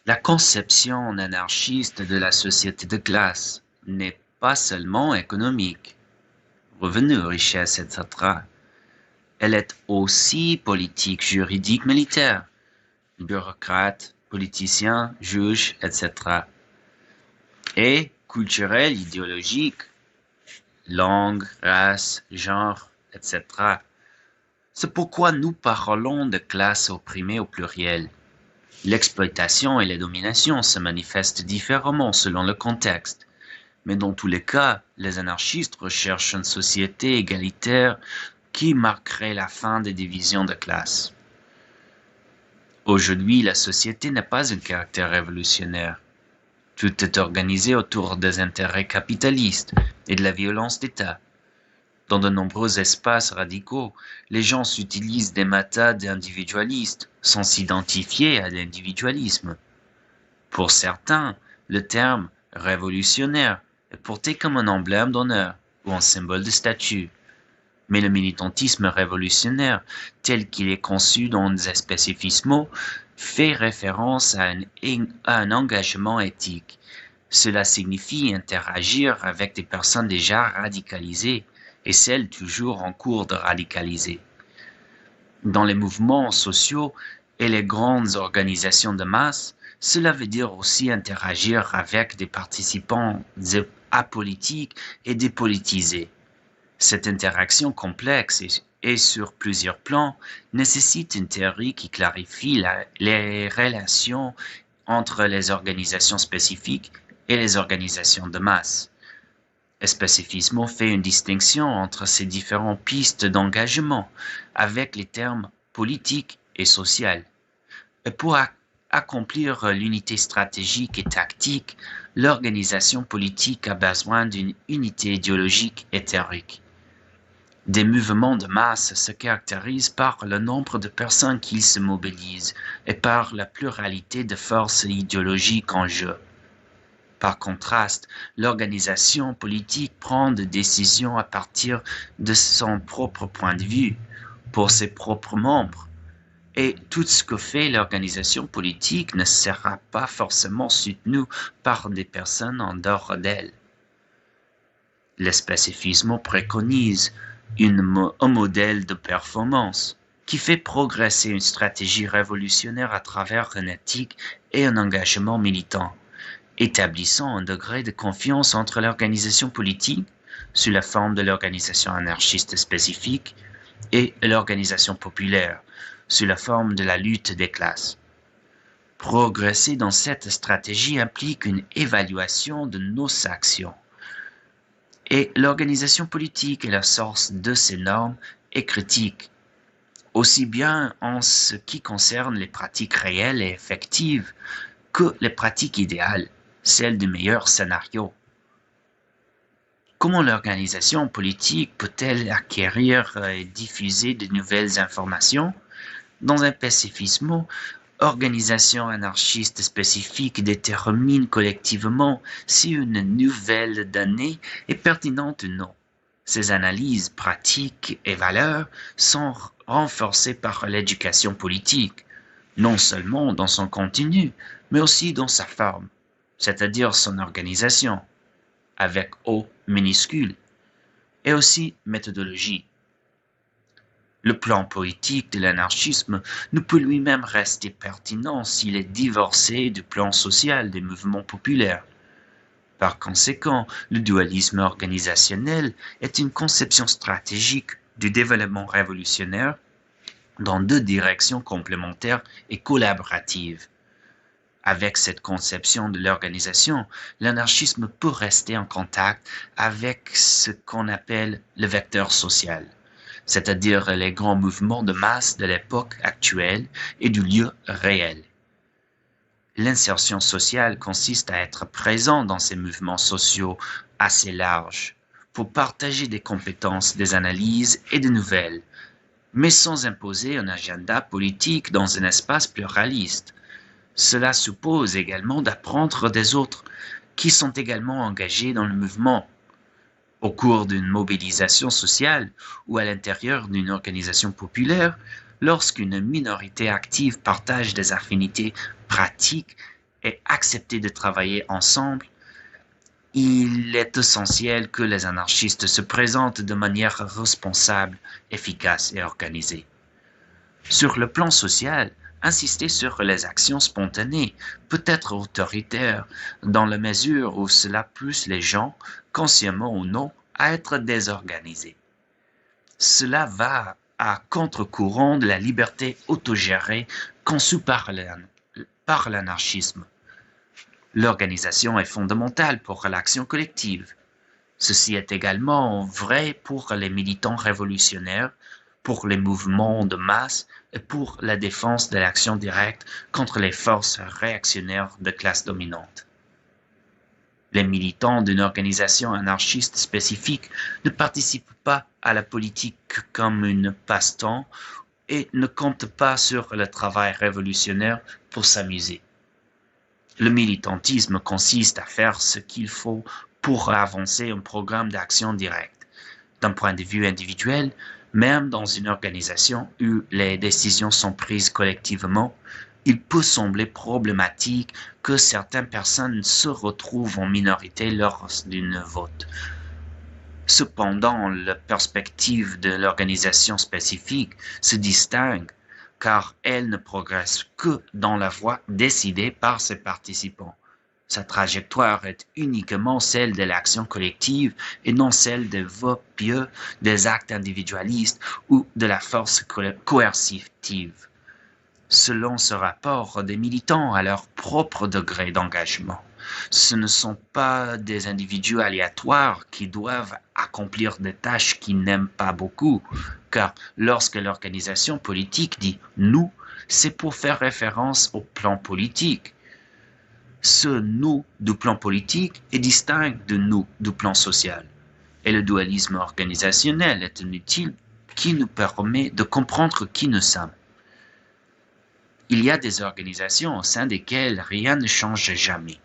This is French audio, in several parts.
La conception anarchiste de la société de classe n'est pas seulement économique, revenus, richesse, etc. Elle est aussi politique, juridique, militaire, bureaucrate, politicien, juge, etc. Et culturelle, idéologique, langue, race, genre, etc. C'est pourquoi nous parlons de classe opprimée au pluriel. L'exploitation et la domination se manifestent différemment selon le contexte, mais dans tous les cas, les anarchistes recherchent une société égalitaire qui marquerait la fin des divisions de classe. Aujourd'hui, la société n'a pas un caractère révolutionnaire. Tout est organisé autour des intérêts capitalistes et de la violence d'État. Dans de nombreux espaces radicaux, les gens s'utilisent des méthodes individualistes sans s'identifier à l'individualisme. Pour certains, le terme révolutionnaire est porté comme un emblème d'honneur ou un symbole de statut. Mais le militantisme révolutionnaire, tel qu'il est conçu dans les spécifismes, fait référence à un engagement éthique. Cela signifie interagir avec des personnes déjà radicalisées et celles toujours en cours de radicaliser. Dans les mouvements sociaux et les grandes organisations de masse, cela veut dire aussi interagir avec des participants apolitiques et dépolitisés. Cette interaction complexe et sur plusieurs plans nécessite une théorie qui clarifie les relations entre les organisations spécifiques et les organisations de masse. Spécifisme fait une distinction entre ces différentes pistes d'engagement avec les termes politique et social. Et pour accomplir l'unité stratégique et tactique, l'organisation politique a besoin d'une unité idéologique et théorique. Des mouvements de masse se caractérisent par le nombre de personnes qui se mobilisent et par la pluralité de forces idéologiques en jeu. Par contraste, l'organisation politique prend des décisions à partir de son propre point de vue, pour ses propres membres, et tout ce que fait l'organisation politique ne sera pas forcément soutenu par des personnes en dehors d'elle. Le spécifisme préconise un modèle de performance qui fait progresser une stratégie révolutionnaire à travers une éthique et un engagement militant, établissant un degré de confiance entre l'organisation politique, sous la forme de l'organisation anarchiste spécifique, et l'organisation populaire, sous la forme de la lutte des classes. Progresser dans cette stratégie implique une évaluation de nos actions. Et l'organisation politique est la source de ces normes et critiques, aussi bien en ce qui concerne les pratiques réelles et effectives que les pratiques idéales, celles du meilleur scénario. Comment l'organisation politique peut-elle acquérir et diffuser de nouvelles informations? Dans un pacifisme, organisation anarchiste spécifique détermine collectivement si une nouvelle donnée est pertinente ou non. Ces analyses, pratiques et valeurs sont renforcées par l'éducation politique, non seulement dans son contenu, mais aussi dans sa forme, c'est-à-dire son organisation, avec O minuscule, et aussi méthodologie. Le plan politique de l'anarchisme ne peut lui-même rester pertinent s'il est divorcé du plan social des mouvements populaires. Par conséquent, le dualisme organisationnel est une conception stratégique du développement révolutionnaire dans deux directions complémentaires et collaboratives. Avec cette conception de l'organisation, l'anarchisme peut rester en contact avec ce qu'on appelle le vecteur social, c'est-à-dire les grands mouvements de masse de l'époque actuelle et du lieu réel. L'insertion sociale consiste à être présent dans ces mouvements sociaux assez larges, pour partager des compétences, des analyses et des nouvelles, mais sans imposer un agenda politique dans un espace pluraliste. Cela suppose également d'apprendre des autres qui sont également engagés dans le mouvement. Au cours d'une mobilisation sociale ou à l'intérieur d'une organisation populaire, lorsqu'une minorité active partage des affinités pratiques et accepter de travailler ensemble, il est essentiel que les anarchistes se présentent de manière responsable, efficace et organisée. Sur le plan social, insister sur les actions spontanées peut être autoritaire dans la mesure où cela pousse les gens, consciemment ou non, à être désorganisés. Cela va à contre-courant de la liberté autogérée conçue par l'anarchisme. L'organisation est fondamentale pour l'action collective. Ceci est également vrai pour les militants révolutionnaires, pour les mouvements de masse et pour la défense de l'action directe contre les forces réactionnaires de classe dominante. Les militants d'une organisation anarchiste spécifique ne participent pas à la politique comme une passe-temps et ne comptent pas sur le travail révolutionnaire pour s'amuser. Le militantisme consiste à faire ce qu'il faut pour avancer un programme d'action directe. D'un point de vue individuel, même dans une organisation où les décisions sont prises collectivement, il peut sembler problématique que certaines personnes se retrouvent en minorité lors d'un vote. Cependant, la perspective de l'organisation spécifique se distingue car elle ne progresse que dans la voie décidée par ses participants. Sa trajectoire est uniquement celle de l'action collective et non celle des voeux pieux, des actes individualistes ou de la force coercitive. Selon ce rapport des militants à leur propre degré d'engagement, ce ne sont pas des individus aléatoires qui doivent accomplir des tâches qu'ils n'aiment pas beaucoup, car lorsque l'organisation politique dit « nous », c'est pour faire référence au plan politique. Ce « nous » du plan politique est distinct de « nous » du plan social. Et le dualisme organisationnel est un outil qui nous permet de comprendre qui nous sommes. Il y a des organisations au sein desquelles rien ne change jamais.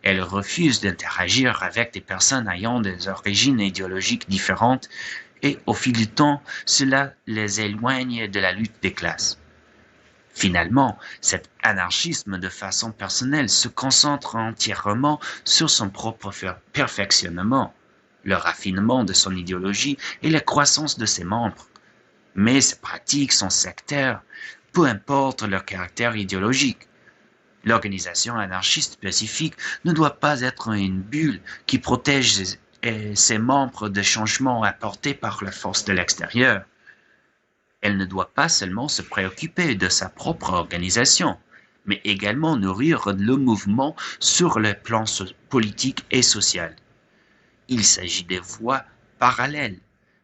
Elles refusent d'interagir avec des personnes ayant des origines idéologiques différentes et au fil du temps, cela les éloigne de la lutte des classes. Finalement, cet anarchisme de façon personnelle se concentre entièrement sur son propre perfectionnement, le raffinement de son idéologie et la croissance de ses membres. Mais ces pratiques sont sectaires, peu importe leur caractère idéologique. L'organisation anarchiste spécifique ne doit pas être une bulle qui protège ses membres des changements apportés par la force de l'extérieur. Elle ne doit pas seulement se préoccuper de sa propre organisation, mais également nourrir le mouvement sur le plan politique et social. Il s'agit de voies parallèles,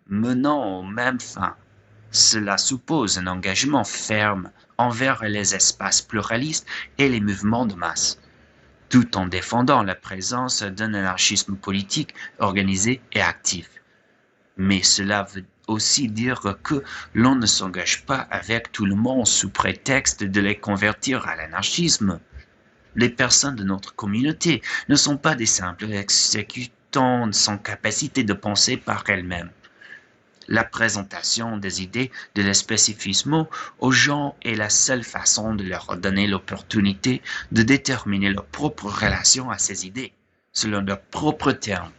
menant aux mêmes fins. Cela suppose un engagement ferme envers les espaces pluralistes et les mouvements de masse, tout en défendant la présence d'un anarchisme politique organisé et actif. Mais cela veut aussi dire que l'on ne s'engage pas avec tout le monde sous prétexte de les convertir à l'anarchisme. Les personnes de notre communauté ne sont pas des simples exécutants sans capacité de penser par elles-mêmes. La présentation des idées de l'espécifisme aux gens est la seule façon de leur donner l'opportunité de déterminer leur propre relation à ces idées, selon leurs propres termes.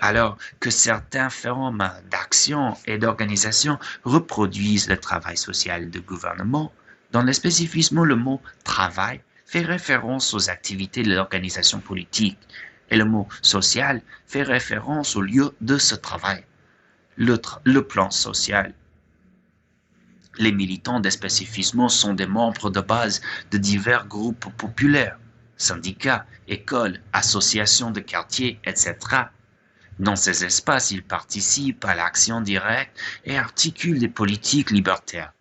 Alors que certaines formes d'action et d'organisation reproduisent le travail social du gouvernement, dans l'espécifisme, le mot « travail » fait référence aux activités de l'organisation politique, et le mot « social » fait référence au lieu de ce travail, le plan social. Les militants d'espécifisme sont des membres de base de divers groupes populaires, syndicats, écoles, associations de quartier, etc. Dans ces espaces, ils participent à l'action directe et articulent des politiques libertaires.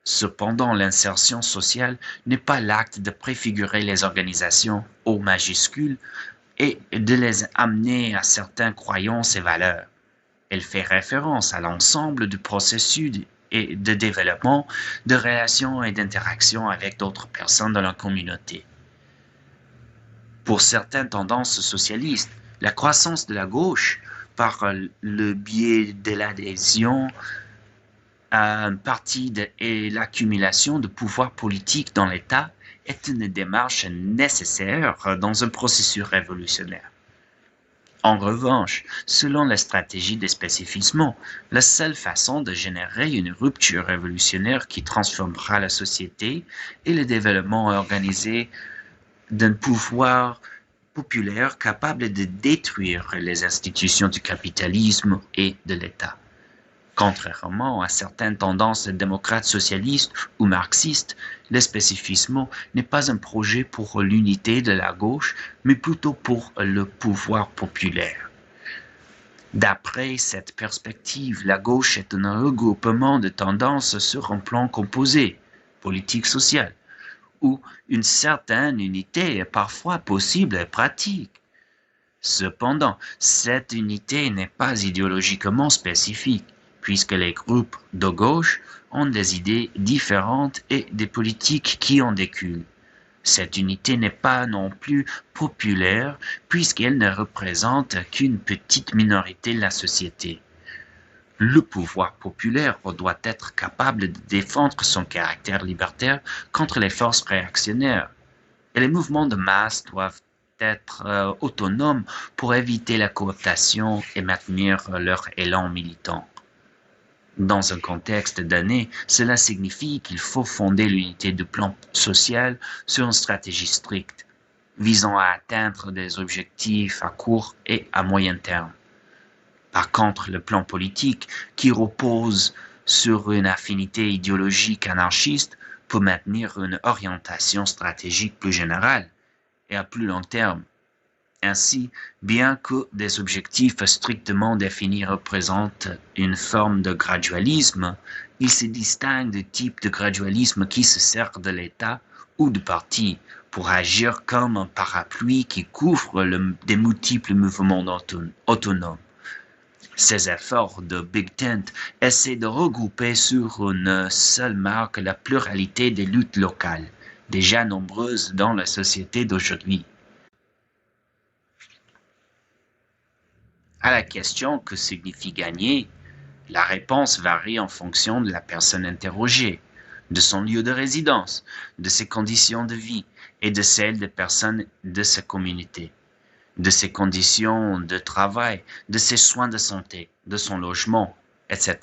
Cependant, l'insertion sociale n'est pas l'acte de préfigurer les organisations au majuscule et de les amener à certaines croyances et valeurs. Elle fait référence à l'ensemble du processus de développement, de relations et d'interaction avec d'autres personnes dans la communauté. Pour certaines tendances socialistes, la croissance de la gauche, par le biais de l'adhésion à un parti et l'accumulation de pouvoir politique dans l'État, est une démarche nécessaire dans un processus révolutionnaire. En revanche, selon la stratégie des spécifismes, la seule façon de générer une rupture révolutionnaire qui transformera la société est le développement organisé d'un pouvoir populaire capable de détruire les institutions du capitalisme et de l'État. Contrairement à certaines tendances démocrates socialistes ou marxistes, le spécifisme n'est pas un projet pour l'unité de la gauche, mais plutôt pour le pouvoir populaire. D'après cette perspective, la gauche est un regroupement de tendances sur un plan composé, politique sociale, où une certaine unité est parfois possible et pratique. Cependant, cette unité n'est pas idéologiquement spécifique, puisque les groupes de gauche ont des idées différentes et des politiques qui en découlent. Cette unité n'est pas non plus populaire, puisqu'elle ne représente qu'une petite minorité de la société. Le pouvoir populaire doit être capable de défendre son caractère libertaire contre les forces réactionnaires, et les mouvements de masse doivent être autonomes pour éviter la cooptation et maintenir leur élan militant. Dans un contexte donné, cela signifie qu'il faut fonder l'unité du plan social sur une stratégie stricte, visant à atteindre des objectifs à court et à moyen terme. Par contre, le plan politique, qui repose sur une affinité idéologique anarchiste, peut maintenir une orientation stratégique plus générale et à plus long terme. Ainsi, bien que des objectifs strictement définis représentent une forme de gradualisme, ils se distinguent du type de gradualisme qui se sert de l'État ou de partis pour agir comme un parapluie qui couvre des multiples mouvements autonomes. Ces efforts de Big Tent essaient de regrouper sur une seule marque la pluralité des luttes locales, déjà nombreuses dans la société d'aujourd'hui. À la question que signifie gagner, la réponse varie en fonction de la personne interrogée, de son lieu de résidence, de ses conditions de vie et de celles des personnes de sa communauté, de ses conditions de travail, de ses soins de santé, de son logement, etc.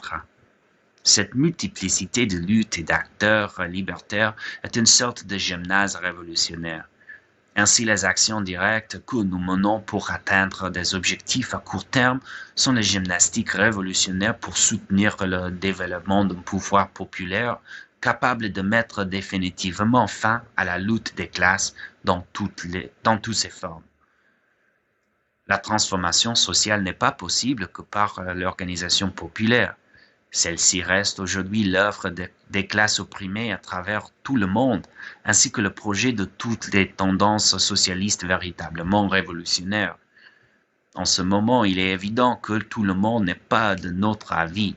Cette multiplicité de luttes et d'acteurs libertaires est une sorte de gymnase révolutionnaire. Ainsi, les actions directes que nous menons pour atteindre des objectifs à court terme sont les gymnastiques révolutionnaires pour soutenir le développement d'un pouvoir populaire capable de mettre définitivement fin à la lutte des classes dans toutes ses formes. La transformation sociale n'est pas possible que par l'organisation populaire. Celle-ci reste aujourd'hui l'œuvre des classes opprimées à travers tout le monde, ainsi que le projet de toutes les tendances socialistes véritablement révolutionnaires. En ce moment, il est évident que tout le monde n'est pas de notre avis.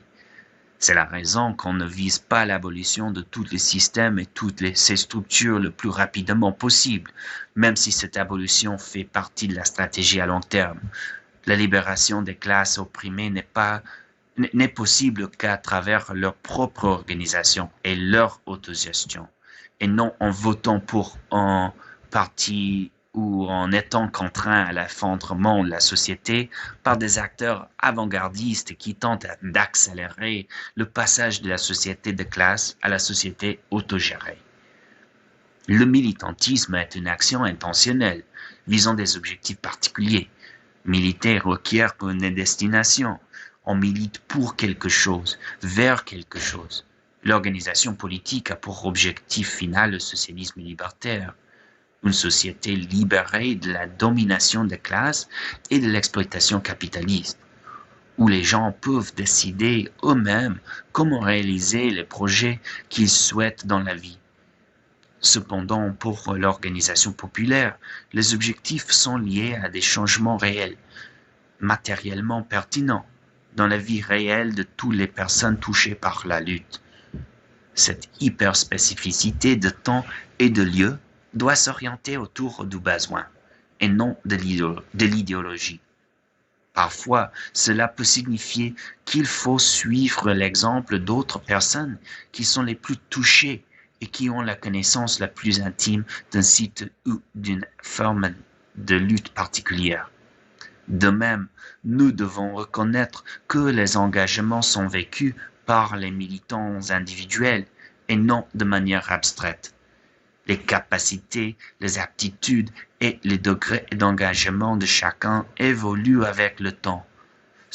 C'est la raison qu'on ne vise pas l'abolition de tous les systèmes et ces structures le plus rapidement possible, même si cette abolition fait partie de la stratégie à long terme. La libération des classes opprimées n'est possible qu'à travers leur propre organisation et leur autogestion, et non en votant pour un parti ou en étant contraint à l'effondrement de la société par des acteurs avant-gardistes qui tentent d'accélérer le passage de la société de classe à la société autogérée. Le militantisme est une action intentionnelle, visant des objectifs particuliers. Militer requiert une destination. On milite pour quelque chose, vers quelque chose. L'organisation politique a pour objectif final le socialisme libertaire, une société libérée de la domination des classes et de l'exploitation capitaliste, où les gens peuvent décider eux-mêmes comment réaliser les projets qu'ils souhaitent dans la vie. Cependant, pour l'organisation populaire, les objectifs sont liés à des changements réels, matériellement pertinents, dans la vie réelle de toutes les personnes touchées par la lutte. Cette hyperspécificité de temps et de lieu doit s'orienter autour du besoin et non de l'idéologie. Parfois, cela peut signifier qu'il faut suivre l'exemple d'autres personnes qui sont les plus touchées et qui ont la connaissance la plus intime d'un site ou d'une forme de lutte particulière. De même, nous devons reconnaître que les engagements sont vécus par les militants individuels et non de manière abstraite. Les capacités, les aptitudes et les degrés d'engagement de chacun évoluent avec le temps.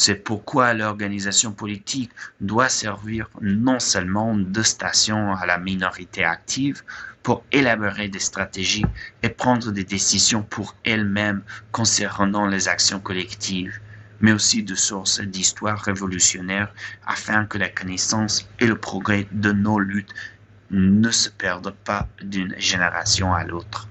C'est pourquoi l'organisation politique doit servir non seulement de station à la minorité active pour élaborer des stratégies et prendre des décisions pour elle-même concernant les actions collectives, mais aussi de source d'histoire révolutionnaire afin que la connaissance et le progrès de nos luttes ne se perdent pas d'une génération à l'autre.